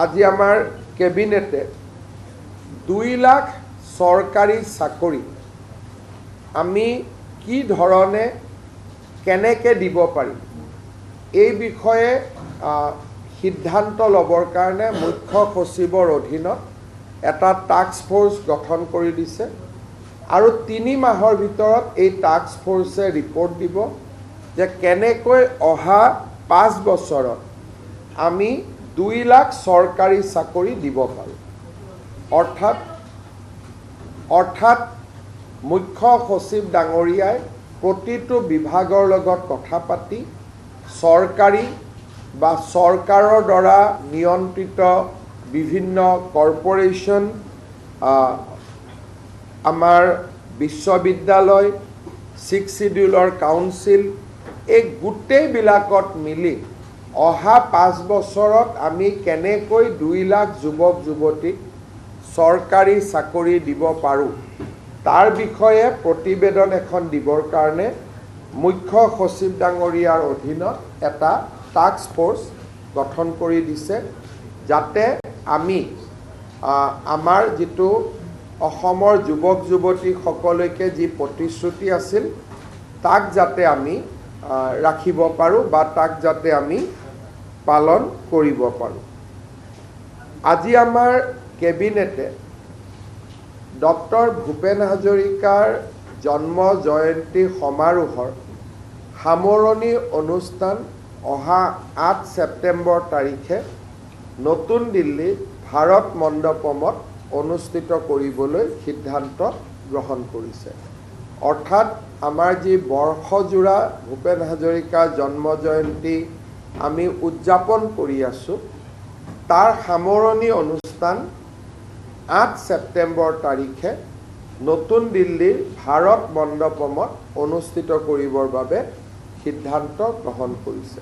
আজি আমাৰ কেবিনেটে 2 লাখ চৰকাৰী চাকৰি আমি কি ধৰণে কেনেকৈ দিব পাৰিম এই বিষয়ে সিদ্ধান্ত ল'বৰ কাৰণে মুখ্য সচিবৰ অধীনত এটা টাস্ক ফোৰ্স গঠন কৰি দিছে আৰু 3 মাহৰ ভিতৰত এই টাস্ক ফোৰ্সে ৰিপৰ্ট দিব যে কেনেকৈ অহা 5 বছৰত আমি 2 লাখ চৰকাৰী চাকৰি দিব পাৰোঁ। অৰ্থাৎ মুখ্য সচিব ডাঙৰীয়াই প্ৰতিটো বিভাগৰ লগত কথা পাতি চৰকাৰী বা চৰকাৰৰ দ্বাৰা নিয়ন্ত্ৰিত বিভিন্ন কৰ্পোৰেশ্যন আমাৰ বিশ্ববিদ্যালয় 6 শিডিউলৰ কাউন্সিল এই গোটেইবিলাকত মিলি অহা 5 বছৰত আমি কেনেকৈ 2 লাখ যুৱক যুৱতীক চৰকাৰী চাকৰি দিব পাৰোঁ তাৰ বিষয়ে প্ৰতিবেদন এখন দিবৰ কাৰণে মুখ্য সচিব ডাঙৰীয়াৰ অধীনত এটা টাস্ক ফোৰ্স গঠন কৰি দিছে যাতে আমি আমাৰ যিটো অসমৰ যুৱক যুৱতী সকলৈকে যি প্ৰতিশ্ৰুতি আছিল তাক যাতে আমি ৰাখিব পাৰোঁ বা তাক যাতে আমি পালন কৰিব পাৰোঁ। আজি আমাৰ কেবিনেটে ডক্টৰ ভূপেন হাজৰিকাৰ জন্ম জয়ন্তী সমাৰোহৰ সামৰণি অনুষ্ঠান অহা 8 ছেপ্টেম্বৰ তাৰিখে নতুন দিল্লী ভাৰত মণ্ডপমত অনুষ্ঠিত কৰিবলৈ সিদ্ধান্ত গ্ৰহণ কৰিছে। অৰ্থাৎ আমাৰ যি বৰ্ষজোৰা ভূপেন হাজৰিকাৰ জন্ম জয়ন্তী আমি উদযাপন কৰি আছোঁ তাৰ সামৰণি অনুষ্ঠান 8 ছেপ্টেম্বৰ তাৰিখে নতুন দিল্লীৰ ভাৰত মণ্ডপমত অনুষ্ঠিত কৰিবৰ বাবে সিদ্ধান্ত গ্ৰহণ কৰিছে।